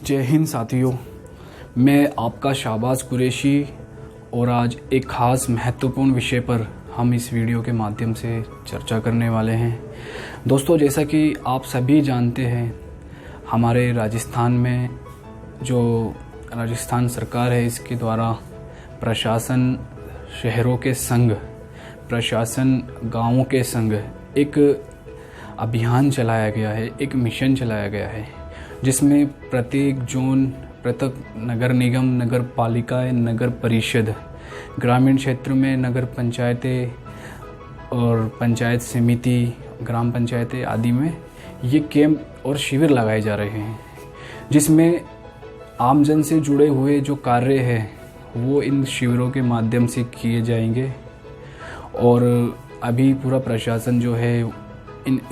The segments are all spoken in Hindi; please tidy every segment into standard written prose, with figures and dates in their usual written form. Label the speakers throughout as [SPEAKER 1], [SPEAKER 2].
[SPEAKER 1] जय हिंद साथियों, मैं आपका शाहबाज कुरैशी और आज एक ख़ास महत्वपूर्ण विषय पर हम इस वीडियो के माध्यम से चर्चा करने वाले हैं। दोस्तों, जैसा कि आप सभी जानते हैं, हमारे राजस्थान में जो राजस्थान सरकार है, इसके द्वारा प्रशासन शहरों के संग, प्रशासन गांवों के संग एक अभियान चलाया गया है, एक मिशन चलाया गया है, जिसमें प्रत्येक जोन, प्रत्येक नगर निगम, नगर पालिकाएँ, नगर परिषद, ग्रामीण क्षेत्र में नगर पंचायतें और पंचायत समिति, ग्राम पंचायतें आदि में ये कैंप और शिविर लगाए जा रहे हैं, जिसमें आमजन से जुड़े हुए जो कार्य हैं वो इन शिविरों के माध्यम से किए जाएंगे। और अभी पूरा प्रशासन जो है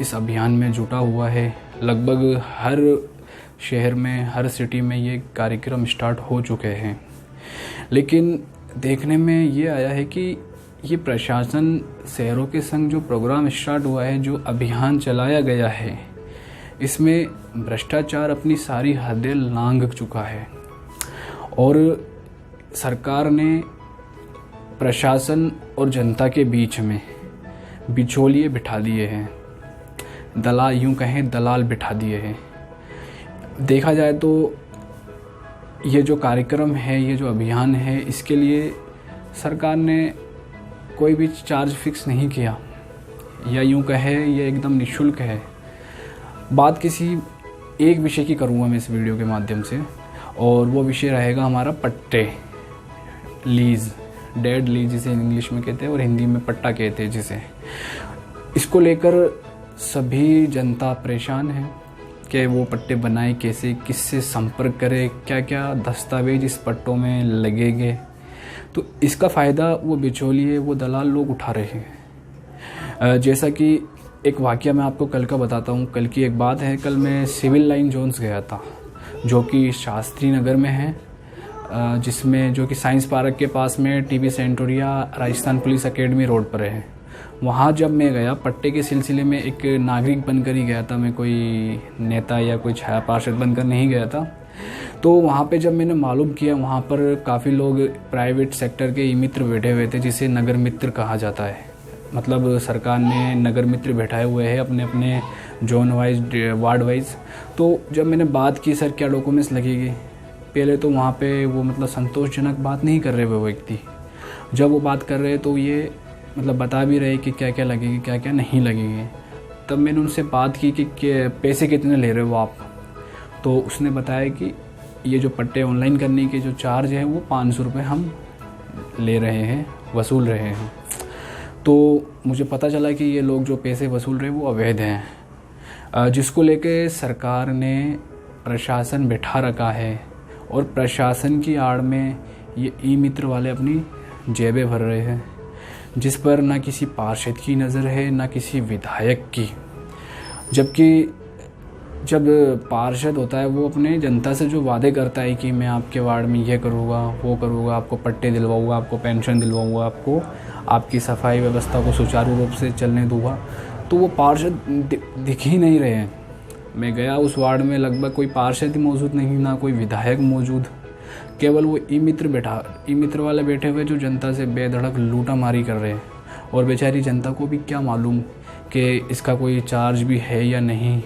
[SPEAKER 1] इस अभियान में जुटा हुआ है। लगभग हर शहर में, हर सिटी में ये कार्यक्रम स्टार्ट हो चुके हैं। लेकिन देखने में ये आया है कि ये प्रशासन शहरों के संग जो प्रोग्राम स्टार्ट हुआ है, जो अभियान चलाया गया है, इसमें भ्रष्टाचार अपनी सारी हदें लांघ चुका है और सरकार ने प्रशासन और जनता के बीच में बिचौलिए बिठा दिए हैं, यूँ कहें दलाल बिठा दिए हैं। देखा जाए तो ये जो कार्यक्रम है, ये जो अभियान है, इसके लिए सरकार ने कोई भी चार्ज फिक्स नहीं किया, या यूँ कहे ये एकदम निःशुल्क है। बात किसी एक विषय की करूँगा मैं इस वीडियो के माध्यम से, और वो विषय रहेगा हमारा पट्टे, लीज, डेड लीज जिसे इंग्लिश में कहते हैं और हिंदी में पट्टा कहते हैं जिसे। इसको लेकर सभी जनता परेशान है कि वो पट्टे बनाए कैसे, किससे संपर्क करे, क्या क्या दस्तावेज इस पट्टों में लगेंगे। तो इसका फ़ायदा वो बिचौलिए, वो दलाल लोग उठा रहे हैं। जैसा कि एक वाक़या मैं आपको कल का बताता हूँ। कल की एक बात है, कल मैं सिविल लाइन जोन्स गया था, जो कि शास्त्री नगर में है, जिसमें जो कि साइंस पार्क के पास में टीवी सेंटोरिया राजस्थान पुलिस एकेडमी रोड पर है। वहाँ जब मैं गया पट्टे के सिलसिले में, एक नागरिक बनकर ही गया था मैं, कोई नेता या कोई छाया पार्षद बनकर नहीं गया था। तो वहाँ पे जब मैंने मालूम किया, वहाँ पर काफ़ी लोग प्राइवेट सेक्टर के ई मित्र बैठे हुए थे, जिसे नगर मित्र कहा जाता है। मतलब सरकार ने नगर मित्र बैठाए हुए हैं अपने अपने जोन वाइज, वार्ड वाइज। तो जब मैंने बात की, सर क्या डॉक्यूमेंट्स लगेगी, पहले तो वहाँ पे वो मतलब संतोषजनक बात नहीं कर रहे वो व्यक्ति। जब वो बात कर रहे तो ये मतलब बता भी रहे कि क्या क्या लगेगी, क्या क्या नहीं लगेगी। तब मैंने उनसे बात की कि पैसे कितने ले रहे हो आप। तो उसने बताया कि ये जो पट्टे ऑनलाइन करने के जो चार्ज है वो 500 रुपये हम ले रहे हैं, वसूल रहे हैं। तो मुझे पता चला कि ये लोग जो पैसे वसूल रहे हैं वो अवैध हैं, जिसको लेके सरकार ने प्रशासन बैठा रखा है और प्रशासन की आड़ में ये ई मित्र वाले अपनी जेबें भर रहे हैं, जिस पर ना किसी पार्षद की नज़र है, ना किसी विधायक की। जबकि जब पार्षद होता है वो अपने जनता से जो वादे करता है कि मैं आपके वार्ड में ये करूँगा, वो करूँगा, आपको पट्टे दिलवाऊँगा, आपको पेंशन दिलवाऊँगा, आपको आपकी सफाई व्यवस्था को सुचारू रूप से चलने दूँगा, तो वो पार्षद दिख ही नहीं रहे हैं। मैं गया उस वार्ड में, लगभग कोई पार्षद ही मौजूद नहीं, ना कोई विधायक मौजूद, केवल वो ई मित्र वाले बैठे हुए जो जनता से बेधड़क लूटा मारी कर रहे हैं। और बेचारी जनता को भी क्या मालूम कि इसका कोई चार्ज भी है या नहीं।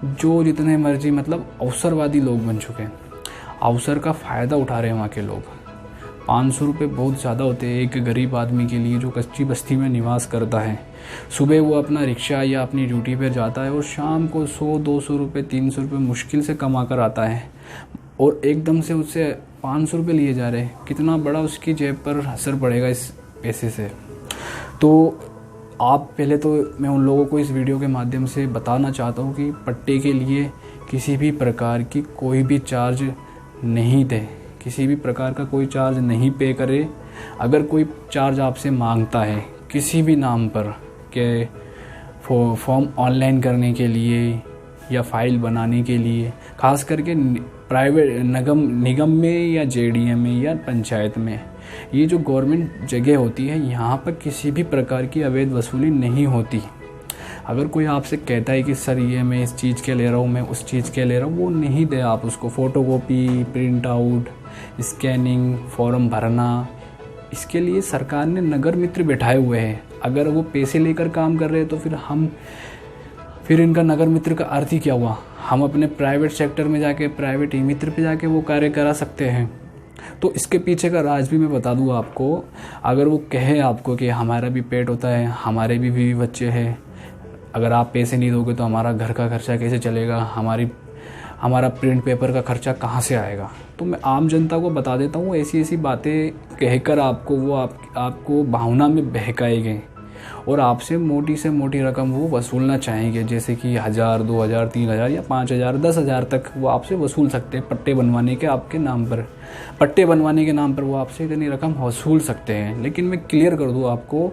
[SPEAKER 1] जो जितने मर्जी मतलब अवसरवादी लोग बन चुके हैं, अवसर का फ़ायदा उठा रहे हैं वहाँ के लोग। 500 रुपये बहुत ज़्यादा होते हैं एक गरीब आदमी के लिए जो कच्ची बस्ती में निवास करता है। सुबह वो अपना रिक्शा या अपनी ड्यूटी पर जाता है और शाम को 100-200 रुपये, 300 रुपये मुश्किल से कमा कर आता है, और एकदम से उससे 500 रुपये लिए जा रहे हैं। कितना बड़ा उसकी जेब पर असर पड़ेगा इस पैसे से। तो आप पहले तो मैं उन लोगों को इस वीडियो के माध्यम से बताना चाहता हूँ कि पट्टे के लिए किसी भी प्रकार की कोई भी चार्ज नहीं दे, किसी भी प्रकार का कोई चार्ज नहीं पे करे। अगर कोई चार्ज आपसे मांगता है किसी भी नाम पर, कि फॉर्म ऑनलाइन करने के लिए या फाइल बनाने के लिए, खास करके प्राइवेट निगम में या जेडीए में या पंचायत में, ये जो गवर्नमेंट जगह होती है, यहाँ पर किसी भी प्रकार की अवैध वसूली नहीं होती। अगर कोई आपसे कहता है कि सर ये मैं इस चीज़ के ले रहा हूँ, मैं उस चीज़ के ले रहा हूँ, वो नहीं दे आप उसको। Photocopy, print out, scanning, form भरना, इसके लिए सरकार ने नगर मित्र बैठाए हुए हैं। अगर वो पैसे लेकर काम कर रहे हैं तो फिर इनका नगर मित्र का अर्थ ही क्या हुआ। हम अपने प्राइवेट सेक्टर में जाके, प्राइवेट ई मित्र पे जाके वो कार्य करा सकते हैं। तो इसके पीछे का राज भी मैं बता दूँ आपको। अगर वो कहे आपको कि हमारा भी पेट होता है, हमारे भी बीवी बच्चे हैं, अगर आप पैसे नहीं दोगे तो हमारा घर का खर्चा कैसे चलेगा, हमारा प्रिंट पेपर का खर्चा कहाँ से आएगा। तो मैं आम जनता को बता देता हूँ, ऐसी ऐसी बातें कहकर आपको वो आपको भावना में बहकाएंगे और आपसे मोटी से मोटी रकम वो वसूलना चाहेंगे, जैसे कि 1000, 2000, 3000 या 5000, 10,000 तक वो आपसे वसूल सकते हैं पट्टे बनवाने के आपके नाम पर। पट्टे बनवाने के नाम पर वो आपसे इतनी रकम वसूल सकते हैं। लेकिन मैं क्लियर कर दूँ आपको,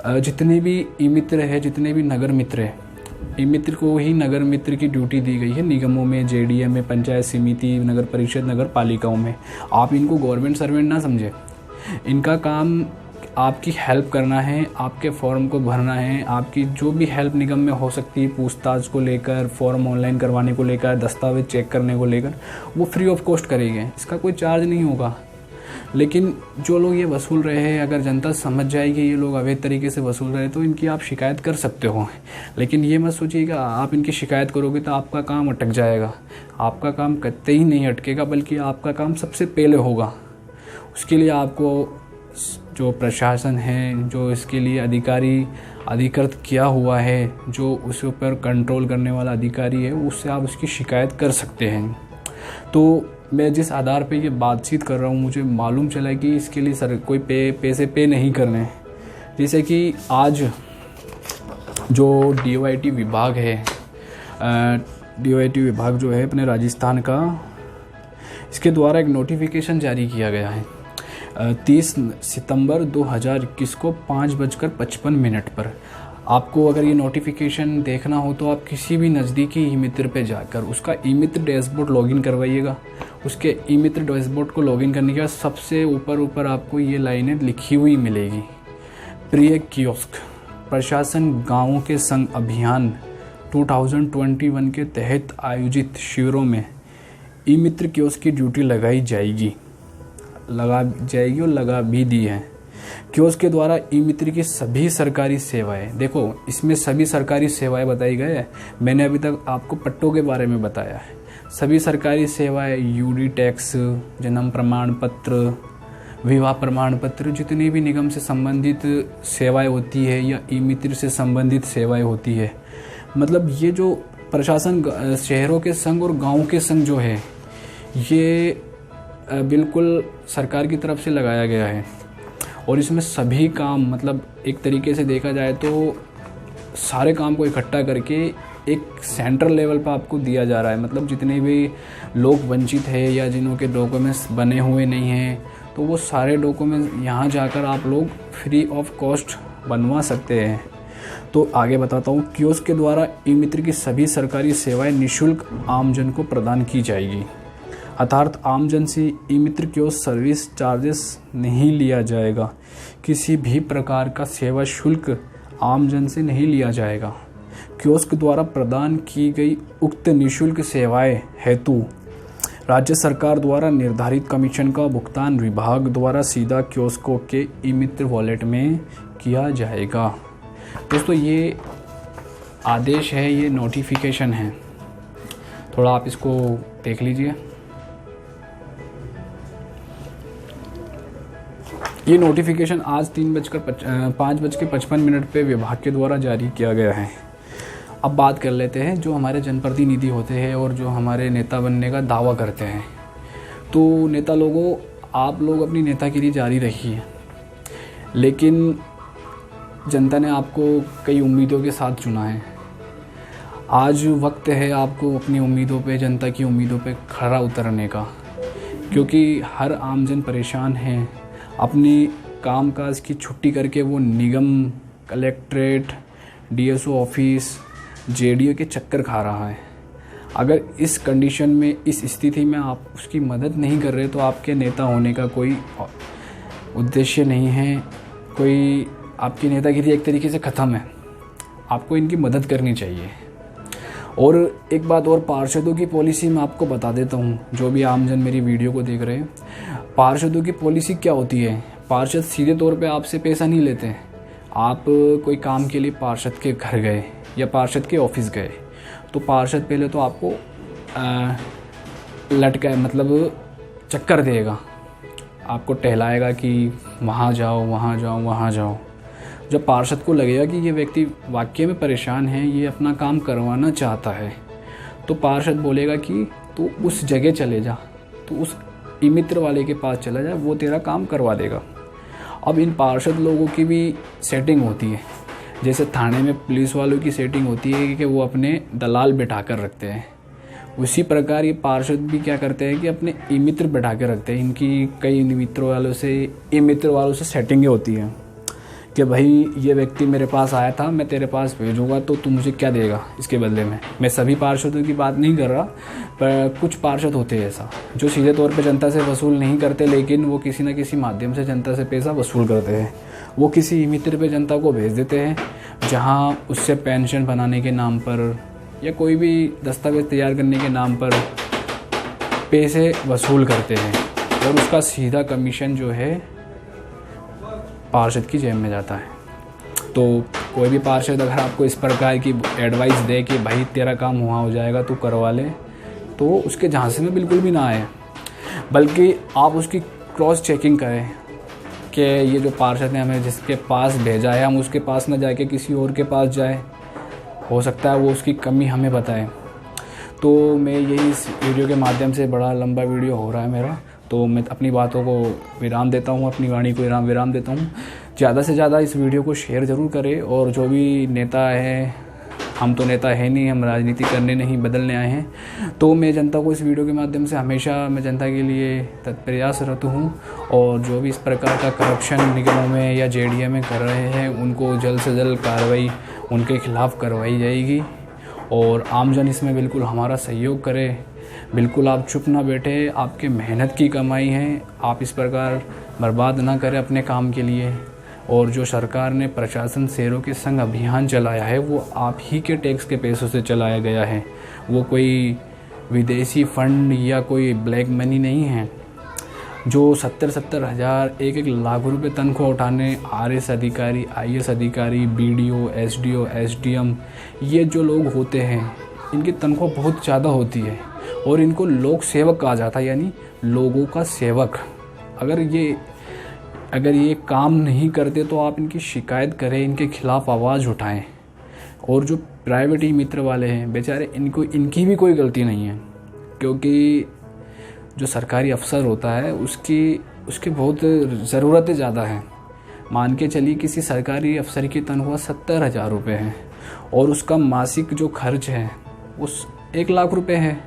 [SPEAKER 1] जितने भी ई मित्र है, जितने भी नगर मित्र है, ई मित्र को ही नगर मित्र की ड्यूटी दी गई है निगमों में, जेडीएम में, पंचायत समिति, नगर परिषद, नगर पालिकाओं में। आप इनको गवर्नमेंट सर्वेंट ना समझे। इनका काम आपकी हेल्प करना है, आपके फॉर्म को भरना है, आपकी जो भी हेल्प निगम में हो सकती है, पूछताछ को लेकर, फॉर्म ऑनलाइन करवाने को लेकर, दस्तावेज चेक करने को लेकर, वो फ्री ऑफ कॉस्ट करेंगे। इसका कोई चार्ज नहीं होगा। लेकिन जो लोग ये वसूल रहे हैं, अगर जनता समझ जाएगी ये लोग अवैध तरीके से वसूल रहे हैं तो इनकी आप शिकायत कर सकते हो। लेकिन ये मत सोचिएगा आप इनकी शिकायत करोगे तो आपका काम अटक जाएगा। आपका काम कतई ही नहीं अटकेगा, बल्कि आपका काम सबसे पहले होगा। उसके लिए आपको जो प्रशासन है, जो इसके लिए अधिकृत किया हुआ है, जो उस ऊपर कंट्रोल करने वाला अधिकारी है, उससे आप उसकी शिकायत कर सकते हैं। तो मैं जिस आधार पे ये बातचीत कर रहा हूँ, मुझे मालूम चला कि इसके लिए सर कोई पैसे पे नहीं करने। जैसे कि आज जो DOIT विभाग है, DOIT विभाग जो है अपने राजस्थान का, इसके द्वारा एक नोटिफिकेशन जारी किया गया है 30 सितंबर 2021 को 5:55 पर। आपको अगर ये नोटिफिकेशन देखना हो तो आप किसी भी नज़दीकी ई मित्र पे जाकर उसका ई मित्र डैशबोर्ड लॉगिन करवाइएगा। उसके ई मित्र डैशबोर्ड को लॉगिन करने के बाद सबसे ऊपर आपको ये लाइनें लिखी हुई मिलेगी। प्रिय कियोस्क, प्रशासन गाँवों के संग अभियान 2021 के तहत आयोजित शिविरों में ई मित्र कियोस्क की ड्यूटी लगाई जाएगी और लगा भी दी है। कियोस्क के द्वारा ई मित्र की सभी सरकारी सेवाएं, देखो इसमें सभी सरकारी सेवाएं बताई गई है। मैंने अभी तक आपको पट्टों के बारे में बताया है। सभी सरकारी सेवाएं, यूडी टैक्स, जन्म प्रमाण पत्र, विवाह प्रमाण पत्र, जितनी भी निगम से संबंधित सेवाएं होती है या ई मित्र से संबंधित सेवाएं होती है, मतलब ये जो प्रशासन शहरों के संग और गाँव के संग जो है, ये बिल्कुल सरकार की तरफ से लगाया गया है। और इसमें सभी काम, मतलब एक तरीके से देखा जाए तो सारे काम को इकट्ठा करके एक सेंट्रल लेवल पर आपको दिया जा रहा है। मतलब जितने भी लोग वंचित है या जिन्हों के डॉक्यूमेंट्स बने हुए नहीं हैं, तो वो सारे डॉक्यूमेंट्स यहाँ जाकर आप लोग फ्री ऑफ कॉस्ट बनवा सकते हैं। तो आगे बताता हूँ। कियोस्क के द्वारा ई मित्र की सभी सरकारी सेवाएं निःशुल्क आमजन को प्रदान की जाएगी। अर्थात आमजन से ई मित्र कियोस्क सर्विस चार्जेस नहीं लिया जाएगा। किसी भी प्रकार का सेवा शुल्क आमजन से नहीं लिया जाएगा। कियोस्क द्वारा प्रदान की गई उक्त निःशुल्क सेवाएं हेतु राज्य सरकार द्वारा निर्धारित कमीशन का भुगतान विभाग द्वारा सीधा कियोस्कों के ई मित्र वॉलेट में किया जाएगा। दोस्तों ये आदेश है, ये नोटिफिकेशन है, थोड़ा आप इसको देख लीजिए। ये नोटिफिकेशन आज 5:55 पे विभाग के द्वारा जारी किया गया है। अब बात कर लेते हैं जो हमारे जनप्रतिनिधि होते हैं और जो हमारे नेता बनने का दावा करते हैं। तो नेता लोगों, आप लोग अपनी नेतागिरी जारी रखिए, लेकिन जनता ने आपको कई उम्मीदों के साथ चुना है। आज वक्त है आपको अपनी उम्मीदों पे, जनता की उम्मीदों पे खरा उतरने का, क्योंकि हर आमजन परेशान है। अपनी कामकाज की छुट्टी करके वो निगम, कलेक्ट्रेट, DSO ऑफिस, JDO के चक्कर खा रहा है। अगर इस कंडीशन में, इस स्थिति में आप उसकी मदद नहीं कर रहे तो आपके नेता होने का कोई उद्देश्य नहीं है। कोई आपकी नेतागिरी एक तरीके से ख़त्म है। आपको इनकी मदद करनी चाहिए। और एक बात और, पार्षदों की पॉलिसी मैं आपको बता देता हूँ, जो भी आमजन मेरी वीडियो को देख रहे हैं। पार्षदों की पॉलिसी क्या होती है, पार्षद सीधे तौर पे आपसे पैसा नहीं लेते हैं। आप कोई काम के लिए पार्षद के घर गए या पार्षद के ऑफिस गए, तो पार्षद पहले तो आपको लटका मतलब चक्कर देगा, आपको टहलाएगा कि वहाँ जाओ वहाँ जाओ वहाँ जाओ। जब पार्षद को लगेगा कि ये व्यक्ति वाकई में परेशान है, ये अपना काम करवाना चाहता है, तो पार्षद बोलेगा कि तू उस जगह चले जा, तो उस ई मित्र वाले के पास चला जा, वो तेरा काम करवा देगा। अब इन पार्षद लोगों की भी सेटिंग होती है, जैसे थाने में पुलिस वालों की सेटिंग होती है कि वो अपने दलाल बैठा कर रखते हैं, उसी प्रकार ये पार्षद भी क्या करते हैं कि अपने ई मित्र बैठा कर रखते हैं। इनकी कई ई मित्र वालों से सेटिंगें होती हैं कि भाई ये व्यक्ति मेरे पास आया था, मैं तेरे पास भेजूंगा तो तू मुझे क्या देगा इसके बदले में। मैं सभी पार्षदों की बात नहीं कर रहा, पर कुछ पार्षद होते हैं ऐसा, जो सीधे तौर पे जनता से वसूल नहीं करते, लेकिन वो किसी न किसी माध्यम से जनता से पैसा वसूल करते हैं। वो किसी मित्र पे जनता को भेज देते हैं, जहाँ उससे पेंशन बनाने के नाम पर या कोई भी दस्तावेज तैयार करने के नाम पर पैसे वसूल करते हैं, और उसका सीधा कमीशन जो है पार्षद की जेब में जाता है। तो कोई भी पार्षद अगर आपको इस प्रकार की एडवाइस दे कि भाई तेरा काम हुआ हो जाएगा, तू करवा ले, तो उसके झांसे में बिल्कुल भी ना आए, बल्कि आप उसकी क्रॉस चेकिंग करें कि ये जो पार्षद ने हमें जिसके पास भेजा है, हम उसके पास ना जाके किसी और के पास जाए, हो सकता है वो उसकी कमी हमें बताए। तो मैं यही इस वीडियो के माध्यम से, बड़ा लंबा वीडियो हो रहा है मेरा, तो मैं अपनी बातों को विराम देता हूँ, अपनी वाणी को विराम देता हूँ। ज़्यादा से ज़्यादा इस वीडियो को शेयर ज़रूर करें, और जो भी नेता है, हम तो नेता है नहीं, हम राजनीति करने नहीं बदलने आए हैं, तो मैं जनता को इस वीडियो के माध्यम से हमेशा मैं जनता के लिए तत्प्रयासरत हूँ। और जो भी इस प्रकार का करप्शन निगमों में या जेडीए में कर रहे हैं, उनको जल्द से जल्द कार्रवाई उनके खिलाफ़ करवाई जाएगी। और आमजन इसमें बिल्कुल हमारा सहयोग करे, बिल्कुल आप चुप ना बैठे, आपके मेहनत की कमाई है, आप इस प्रकार बर्बाद ना करें अपने काम के लिए। और जो सरकार ने प्रशासन शेरों के संग अभियान चलाया है, वो आप ही के टैक्स के पैसों से चलाया गया है, वो कोई विदेशी फंड या कोई ब्लैक मनी नहीं है। जो 70-70 हज़ार 1-1 लाख रुपए तनख्वाह उठाने आरएस अधिकारी, आईएएस अधिकारी, बीडीओ, एसडीओ, एसडीएम, ये जो लोग होते हैं, इनकी तनख्वाह बहुत ज़्यादा होती है, और इनको लोक सेवक कहा जाता है, यानी लोगों का सेवक। अगर ये काम नहीं करते तो आप इनकी शिकायत करें, इनके खिलाफ़ आवाज़ उठाएं। और जो प्राइवेट ई मित्र वाले हैं बेचारे, इनकी भी कोई गलती नहीं है, क्योंकि जो सरकारी अफसर होता है उसकी बहुत ज़रूरतें ज़्यादा हैं। मान के चलिए किसी सरकारी अफसर की तनख्वाह 70,000 रुपये है, और उसका मासिक जो खर्च है उस 1 लाख रुपये है।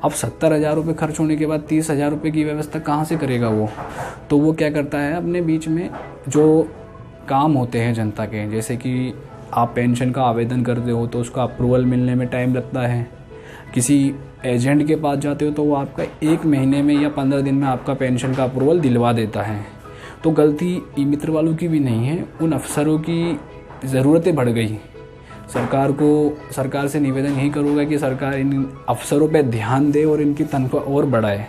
[SPEAKER 1] अब 70,000 रुपये खर्च होने के बाद 30,000 रुपये की व्यवस्था कहाँ से करेगा वो? तो वो क्या करता है, अपने बीच में जो काम होते हैं जनता के, जैसे कि आप पेंशन का आवेदन करते हो तो उसका अप्रूवल मिलने में टाइम लगता है, किसी एजेंट के पास जाते हो तो वो आपका 1 महीने में या 15 दिन में आपका पेंशन का अप्रूवल दिलवा देता है। तो गलती ई मित्र वालों की भी नहीं है, उन अफसरों की ज़रूरतें बढ़ गई। सरकार से निवेदन यही करूँगा कि सरकार इन अफसरों पे ध्यान दे और इनकी तनख्वाह और बढ़ाए,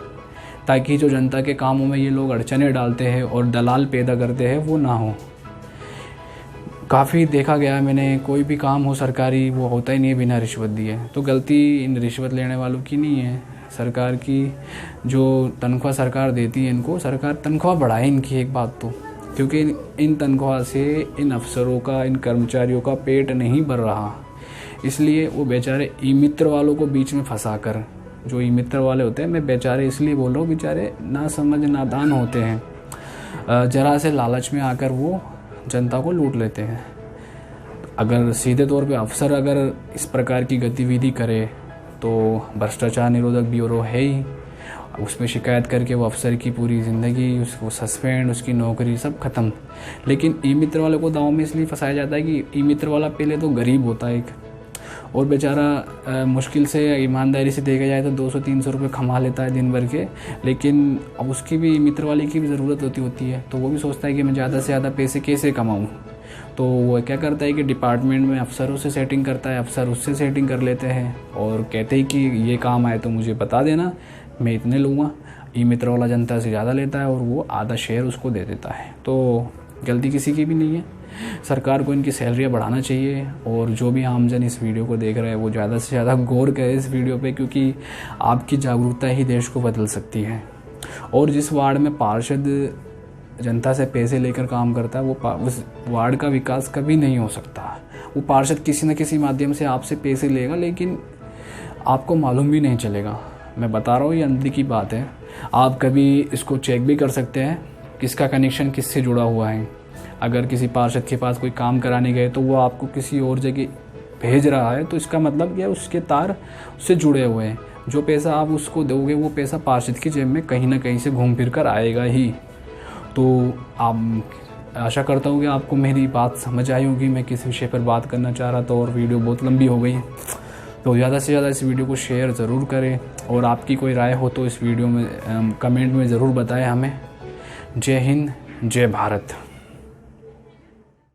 [SPEAKER 1] ताकि जो जनता के कामों में ये लोग अड़चने डालते हैं और दलाल पैदा करते हैं वो ना हो। काफ़ी देखा गया मैंने, कोई भी काम हो सरकारी वो होता ही नहीं है बिना रिश्वत दिए। तो गलती इन रिश्वत लेने वालों की नहीं है, सरकार की। जो तनख्वाह सरकार देती है इनको, सरकार तनख्वाह बढ़ाए इनकी, एक बात तो, क्योंकि इन तनख्वाह से इन अफसरों का, इन कर्मचारियों का पेट नहीं भर रहा। इसलिए वो बेचारे ई मित्र वालों को बीच में फंसा कर, जो ई मित्र वाले होते हैं, मैं बेचारे इसलिए बोल रहा हूँ, बेचारे ना समझ नादान होते हैं, जरा से लालच में आकर वो जनता को लूट लेते हैं। अगर सीधे तौर पे अफसर अगर इस प्रकार की गतिविधि करे तो भ्रष्टाचार निरोधक ब्यूरो है ही, उसमें शिकायत करके वो अफसर की पूरी ज़िंदगी, उसको सस्पेंड, उसकी नौकरी सब खत्म। लेकिन ई मित्र वाले को दांव में इसलिए फंसाया जाता है कि ई मित्र वाला पहले तो गरीब होता है एक, और बेचारा मुश्किल से, ईमानदारी से देखा जाए तो 200-300 रुपये कमा लेता है दिन भर के, लेकिन अब उसकी भी, मित्र वाले की भी ज़रूरत होती है, तो वो भी सोचता है कि मैं ज़्यादा से ज़्यादा पैसे कैसे कमाऊँ। तो वो क्या करता है कि डिपार्टमेंट में अफसरों से सेटिंग करता है, अफसर उससे सेटिंग कर लेते हैं और कहते हैं कि ये काम आए तो मुझे बता देना, मैं इतने लूँगा। ई मित्र वाला जनता से ज़्यादा लेता है और वो आधा शेयर उसको दे देता है। तो गलती किसी की भी नहीं है, सरकार को इनकी सैलरियाँ बढ़ाना चाहिए। और जो भी आमजन इस वीडियो को देख रहे हैं वो ज़्यादा से ज़्यादा गौर करें इस वीडियो पे, क्योंकि आपकी जागरूकता ही देश को बदल सकती है। और जिस वार्ड में पार्षद जनता से पैसे लेकर काम करता है वो उस वार्ड का विकास कभी नहीं हो सकता। वो पार्षद किसी न किसी माध्यम से आपसे पैसे लेगा, लेकिन आपको मालूम भी नहीं चलेगा। मैं बता रहा हूँ, ये अंदर की बात है। आप कभी इसको चेक भी कर सकते हैं किसका कनेक्शन किससे जुड़ा हुआ है। अगर किसी पार्षद के पास कोई काम कराने गए तो वो आपको किसी और जगह भेज रहा है, तो इसका मतलब क्या, उसके तार उससे जुड़े हुए हैं। जो पैसा आप उसको दोगे वो पैसा पार्षद की जेब में कहीं ना कहीं से घूम फिर कर आएगा ही। तो आप, आशा करता हूँ कि आपको मेरी बात समझ आई होगी, मैं किस विषय पर बात करना चाह रहा था। और वीडियो बहुत लंबी हो गई, तो ज़्यादा से ज़्यादा इस वीडियो को शेयर ज़रूर करें। और आपकी कोई राय हो तो इस वीडियो में कमेंट में ज़रूर बताएं हमें। जय हिंद, जय भारत।